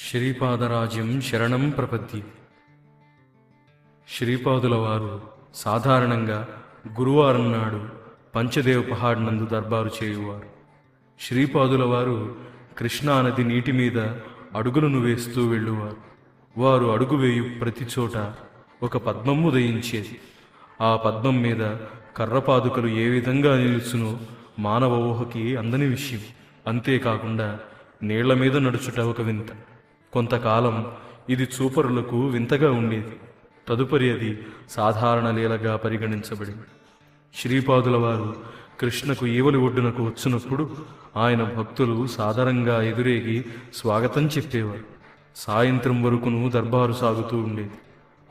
శ్రీపాదరాజ్యం శరణం ప్రపద్ది. శ్రీపాదుల వారు సాధారణంగా గురువారం నాడు పంచదేవ్ పహాడ్ నందు దర్బారు చేయువారు. శ్రీపాదుల వారు కృష్ణానది నీటి మీద అడుగులను వేస్తూ వెళ్ళువారు. వారు అడుగు వేయు ప్రతి చోట ఒక పద్మం ఉదయించేది. ఆ పద్మం మీద కర్రపాదుకలు ఏ విధంగా నిలుచునో మానవ ఊహకి అందని విషయం. అంతేకాకుండా నీళ్ల మీద నడుచుట ఒక వింత. కొంతకాలం ఇది చూపరులకు వింతగా ఉండేది. తదుపరి అది సాధారణ లీలగా పరిగణించబడింది. శ్రీపాదుల వారు కృష్ణకు ఈవలి ఒడ్డునకు వచ్చినప్పుడు ఆయన భక్తులు సాదరంగా ఎదురేగి స్వాగతం చెప్పేవారు. సాయంత్రం వరకును దర్బారు సాగుతూ ఉండేది.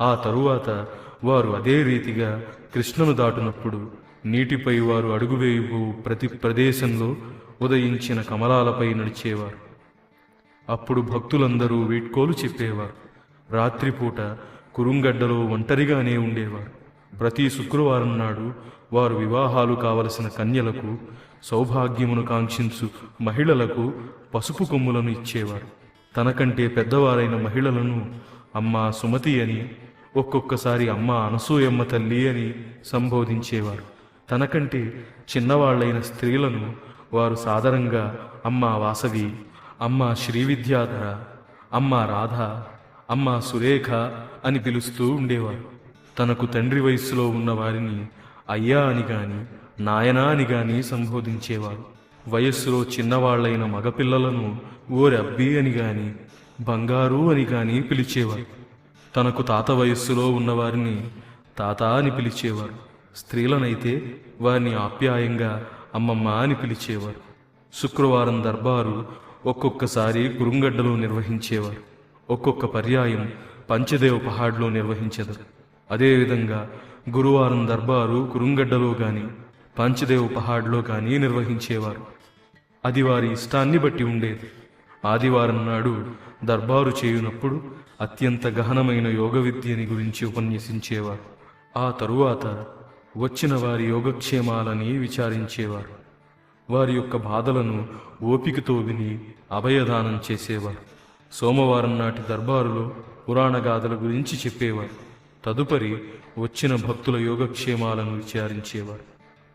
ఆ తరువాత వారు అదే రీతిగా కృష్ణను దాటునప్పుడు నీటిపై వారు అడుగువేయు ప్రతి ప్రదేశంలో ఉదయించిన కమలాలపై నడిచేవారు. అప్పుడు భక్తులందరూ వీడ్కోలు చెప్పేవారు. రాత్రిపూట కురుంగడ్డలో ఒంటరిగానే ఉండేవారు. ప్రతి శుక్రవారం నాడు వారు వివాహాలు కావలసిన కన్యలకు, సౌభాగ్యమును కాంక్షించు మహిళలకు పసుపు కొమ్ములను ఇచ్చేవారు. తనకంటే పెద్దవారైన మహిళలను అమ్మా సుమతి అని, ఒక్కొక్కసారి అమ్మా అనసూయమ్మ తల్లి అని సంబోధించేవారు. తనకంటే చిన్నవాళ్లైన స్త్రీలను వారు సాదరంగా అమ్మా వాసవి, అమ్మా శ్రీవిద్యాధర, అమ్మా రాధ, అమ్మా సురేఖ అని పిలుస్తూ ఉండేవారు. తనకు తండ్రి వయస్సులో ఉన్న వారిని అయ్యా అని గాని నాయనా అని గాని సంబోధించేవారు. వయస్సులో చిన్నవాళ్లైన మగపిల్లలను ఓరబ్బి అని గాని బంగారు అని గాని పిలిచేవారు. తనకు తాత వయస్సులో ఉన్నవారిని తాత అని పిలిచేవారు. స్త్రీలనైతే వారిని ఆప్యాయంగా అమ్మమ్మ అని పిలిచేవారు. శుక్రవారం దర్బారు ఒక్కొక్కసారి కురుంగడ్డలో నిర్వహించేవారు. ఒక్కొక్క పర్యాయం పంచదేవ్ పహాడ్లో నిర్వహించెదరు. అదేవిధంగా గురువారం దర్బారు కురుంగడ్డలో గాని పంచదేవ్ పహాడ్లో గాని నిర్వహించేవారు. అది వారి ఇష్టాన్ని బట్టి ఉండేది. ఆదివారం నాడు దర్బారు చేయునప్పుడు అత్యంత గహనమైన యోగ విద్యని గురించి ఉపన్యసించేవారు. ఆ తరువాత వచ్చిన వారి యోగక్షేమాలని విచారించేవారు. వారి యొక్క బాధలను ఓపికతో విని అభయదానం చేసేవారు. సోమవారం నాటి దర్బారులో పురాణగాథల గురించి చెప్పేవారు. తదుపరి వచ్చిన భక్తుల యోగక్షేమాలను విచారించేవారు.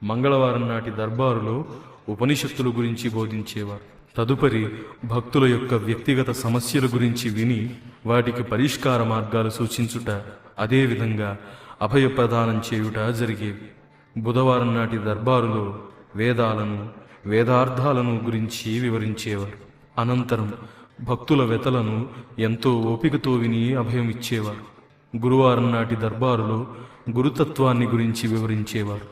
మంగళవారం నాటి దర్బారులో ఉపనిషత్తుల గురించి బోధించేవారు. తదుపరి భక్తుల యొక్క వ్యక్తిగత సమస్యల గురించి విని వాటికి పరిష్కార మార్గాలు సూచించుట, అదేవిధంగా అభయ ప్రదానం చేయుట జరిగేవి. బుధవారం నాటి దర్బారులో వేదాలను, వేదార్థాలను గురించి వివరించేవారు. అనంతరం భక్తుల వ్యతలను ఎంతో ఓపికతో విని అభయం ఇచ్చేవారు. గురువారం నాటి దర్బారులో గురుతత్వాన్ని గురించి వివరించేవారు.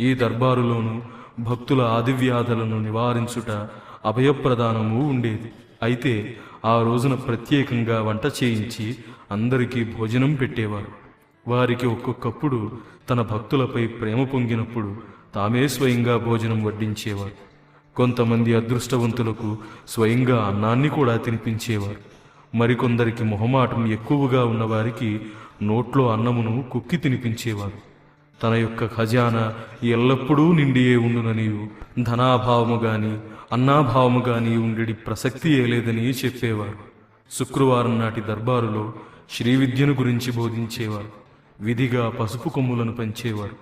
ఈ దర్బారులోనూ భక్తుల ఆదివ్యాధులను నివారించుట, అభయప్రదానము ఉండేది. అయితే ఆ రోజున ప్రత్యేకంగా వంట చేయించి అందరికీ భోజనం పెట్టేవారు. వారికి ఒక్కొక్కప్పుడు తన భక్తులపై ప్రేమ పొంగినప్పుడు తామే స్వయంగా భోజనం వడ్డించేవారు. కొంతమంది అదృష్టవంతులకు స్వయంగా అన్నాన్ని కూడా తినిపించేవారు. మరికొందరికి మొహమాటం ఎక్కువగా ఉన్నవారికి నోట్లో అన్నమును కుక్కి తినిపించేవారు. తన యొక్క ఖజానా ఎల్లప్పుడూ నిండియే ఉండుననియు, ధనాభావము గాని అన్నాభావము గాని ఉండేది ప్రసక్తియే లేదని చెప్పేవారు. శుక్రవారం నాటి దర్బారులో శ్రీవిద్యను గురించి బోధించేవారు. విధిగా పసుపు కొమ్ములను పంచేవారు.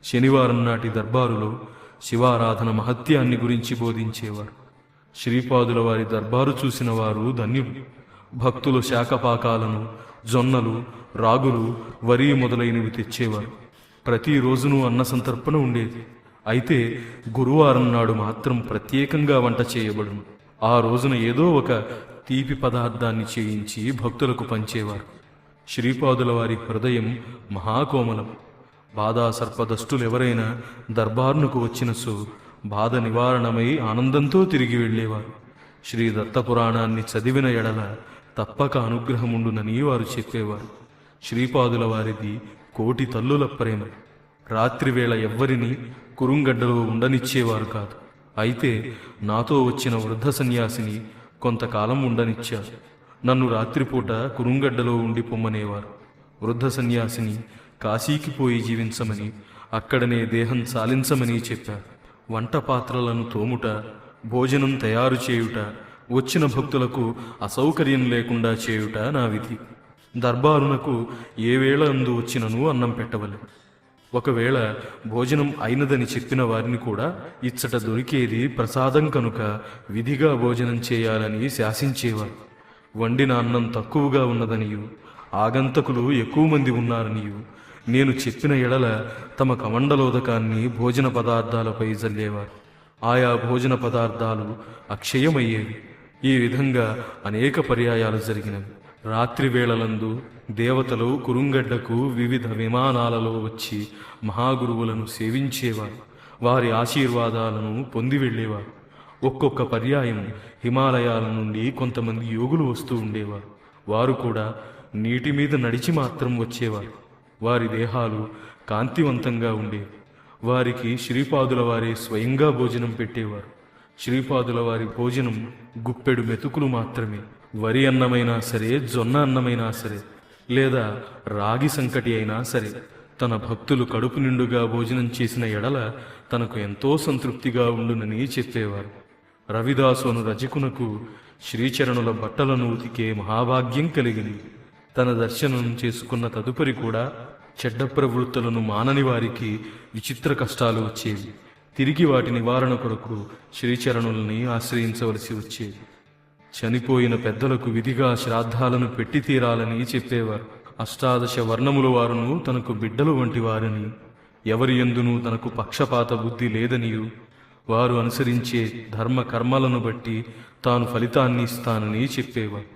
శనివారం నాటి దర్బారులో శివారాధన మహత్యాన్ని గురించి బోధించేవారు. శ్రీపాదుల వారి దర్బారు చూసిన వారు ధన్యులు. భక్తులు శాకపాకాలను, జొన్నలు, రాగులు, వరి మొదలైనవి తెచ్చేవారు. ప్రతిరోజునూ అన్న సంతర్పణ ఉండేది. అయితే గురువారం నాడు మాత్రం ప్రత్యేకంగా వంట చేయబడును. ఆ రోజున ఏదో ఒక తీపి పదార్థాన్ని చేయించి భక్తులకు పంచేవారు. శ్రీపాదుల వారి హృదయం మహాకోమలం. బాధా సర్పదష్టులెవరైనా దర్బార్నుకు వచ్చినసు బాధ నివారణమై ఆనందంతో తిరిగి వెళ్ళేవారు. శ్రీ దత్తపురాణాన్ని చదివిన ఎడల తప్పక అనుగ్రహముండునని వారు చెప్పేవారు. శ్రీపాదుల వారిది కోటి తల్లుల ప్రేమ. రాత్రివేళ ఎవ్వరిని కురుంగడ్డలో ఉండనిచ్చేవారు కాదు. అయితే నాతో వచ్చిన వృద్ధ సన్యాసిని కొంతకాలం ఉండనిచ్చారు. నన్ను రాత్రిపూట కురుంగడ్డలో ఉండి పొమ్మనేవారు. వృద్ధ సన్యాసిని కాశీకి పోయి జీవించమని, అక్కడనే దేహం సాలించమని చెప్పారు. వంట పాత్రలను తోముట, భోజనం తయారు చేయుట, వచ్చిన భక్తులకు అసౌకర్యం లేకుండా చేయుట నా విధి. దర్బారునకు ఏ వేళ అందు వచ్చినను అన్నం పెట్టవలె. ఒకవేళ భోజనం అయినదని చెప్పిన వారిని కూడా ఇచ్చట దొరికేది ప్రసాదం కనుక విధిగా భోజనం చేయాలని శాసించేవారు. వండిన అన్నం తక్కువగా ఉన్నదనియు ఆగంతకులు ఎక్కువ మంది ఉన్నారనియు నేను చెప్పిన ఎడల తమ కమండలోదకాన్ని భోజన పదార్థాలపై జల్లేవారు. ఆయా భోజన పదార్థాలు అక్షయమయ్యేవి. ఈ విధంగా అనేక పర్యాయాలు జరిగినవి. రాత్రి వేళలందు దేవతలు కురుంగడ్డకు వివిధ విమానాలలో వచ్చి మహాగురువులను సేవించేవారు. వారి ఆశీర్వాదాలను పొంది వెళ్ళేవారు. ఒక్కొక్క పర్యాయం హిమాలయాల నుండి కొంతమంది యోగులు వస్తూ ఉండేవారు. వారు కూడా నీటి మీద నడిచి మాత్రం వచ్చేవారు. వారి దేహాలు కాంతివంతంగా ఉండేవి. వారికి శ్రీపాదుల వారే స్వయంగా భోజనం పెట్టేవారు. శ్రీపాదుల వారి భోజనం గుప్పెడు మెతుకులు మాత్రమే. వరి అన్నమైనా సరే, జొన్న అన్నమైనా సరే, లేదా రాగి సంకటి అయినా సరే, తన భక్తులు కడుపు నిండుగా భోజనం చేసిన ఎడల తనకు ఎంతో సంతృప్తిగా ఉండునని చెప్పేవారు. రవిదాసును రజకునకు శ్రీచరణుల బట్టలను ఉతికే మహాభాగ్యం కలిగింది. తన దర్శనం చేసుకున్న తదుపరి కూడా చెడ్డ ప్రవృత్తులను మానని వారికి విచిత్ర కష్టాలు వచ్చేవి. తిరిగి వాటి నివారణ కొరకు శ్రీచరణుల్ని ఆశ్రయించవలసి వచ్చేది. చనిపోయిన పెద్దలకు విధిగా శ్రాద్ధాలను పెట్టి తీరాలని చెప్పేవారు. అష్టాదశ వర్ణముల వారును తనకు బిడ్డలు వంటి వారని, ఎవరి యందునూ తనకు పక్షపాత బుద్ధి లేదనియు, వారు అనుసరించే ధర్మ కర్మలను బట్టి తాను ఫలితాన్ని ఇస్తానని చెప్పేవారు.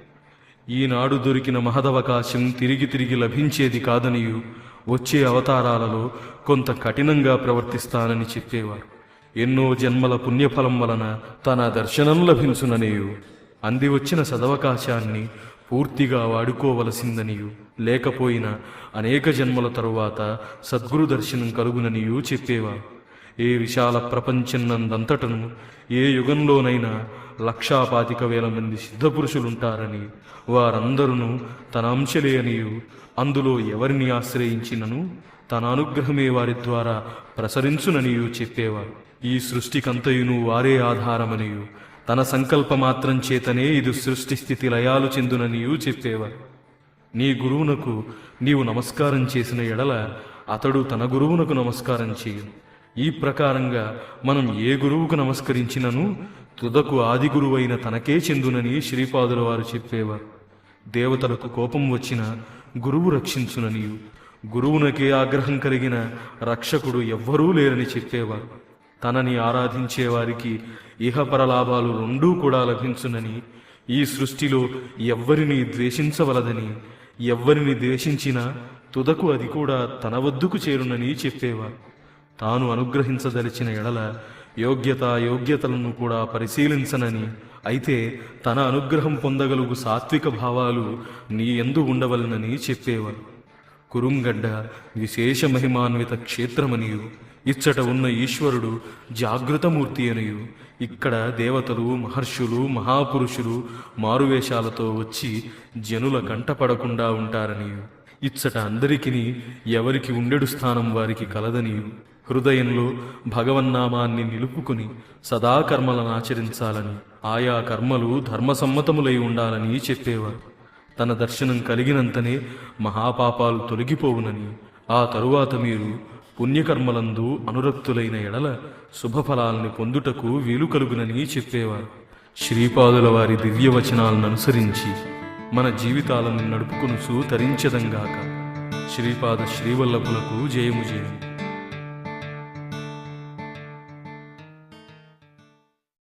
ఈనాడు దొరికిన మహదవకాశం తిరిగి తిరిగి లభించేది కాదనియు, వచ్చే అవతారాలలో కొంత కఠినంగా ప్రవర్తిస్తానని చెప్పేవారు. ఎన్నో జన్మల పుణ్యఫలం వలన తన దర్శనం లభించుననియు, అంది వచ్చిన సదవకాశాన్ని పూర్తిగా వాడుకోవలసిందనియు, లేకపోయినా అనేక జన్మల తరువాత సద్గురు దర్శనం కలుగుననియు చెప్పేవారు. ఏ విశాల ప్రపంచన్నందంతటను ఏ యుగంలోనైనా 1,25,000 మంది సిద్ధపురుషులుంటారని, వారందరూ తన అంశలే అనియు, అందులో ఎవరిని ఆశ్రయించినను తన అనుగ్రహమే వారి ద్వారా ప్రసరించుననియు చెప్పేవారు. ఈ సృష్టికంతయును వారే ఆధారమనియు, తన సంకల్పమాత్రం చేతనే ఇది సృష్టి స్థితి లయాలు చెందుననియు చెప్పేవారు. నీ గురువునకు నీవు నమస్కారం చేసిన ఎడల అతడు తన గురువునకు నమస్కారం చేయు. ఈ ప్రకారంగా మనం ఏ గురువుకు నమస్కరించినను తుదకు ఆది గురువైన తనకే చెందునని శ్రీపాదుల వారు చెప్పేవారు. దేవతలకు కోపం వచ్చిన గురువు రక్షించుననియు, గురువునకే ఆగ్రహం కలిగిన రక్షకుడు ఎవ్వరూ లేరని చెప్పేవారు. తనని ఆరాధించే వారికి ఇహపర లాభాలు రెండూ కూడా లభించునని, ఈ సృష్టిలో ఎవ్వరిని ద్వేషించవలదని, ఎవ్వరిని ద్వేషించినా తుదకు అది కూడా తన వద్దకు చేరునని చెప్పేవారు. తాను అనుగ్రహించదలిచిన ఎడల యోగ్యతలను కూడా పరిశీలించనని, అయితే తన అనుగ్రహం పొందగలుగు సాత్విక భావాలు నీ యందు ఉండవలనని చెప్పేవారు. కురుంగడ్డ విశేష మహిమాన్విత క్షేత్రమనియు, ఇచ్చట ఉన్న ఈశ్వరుడు జాగృతమూర్తి అనియు, ఇక్కడ దేవతలు, మహర్షులు, మహాపురుషులు మారువేషాలతో వచ్చి జనుల కంటపడకుండా ఉంటారనియు, ఇచ్చట అందరికిని ఎవరికి ఉండెడు స్థానం వారికి కలదనియు, హృదయంలో భగవన్నామాన్ని నిలుపుకుని సదాకర్మలను ఆచరించాలని, ఆయా కర్మలు ధర్మసమ్మతములై ఉండాలని చెప్పేవారు. తన దర్శనం కలిగినంతనే మహాపాపాలు తొలగిపోవునని, ఆ తరువాత మీరు పుణ్యకర్మలందు అనురక్తులైన ఎడల శుభఫలాల్ని పొందుటకు వీలు కలుగునని చెప్పేవారు. శ్రీపాదుల వారి దివ్యవచనాలను అనుసరించి మన జీవితాలను నడుపుకొనుచు తరించదంగాక. శ్రీపాద శ్రీవల్లభులకు జయము జయము.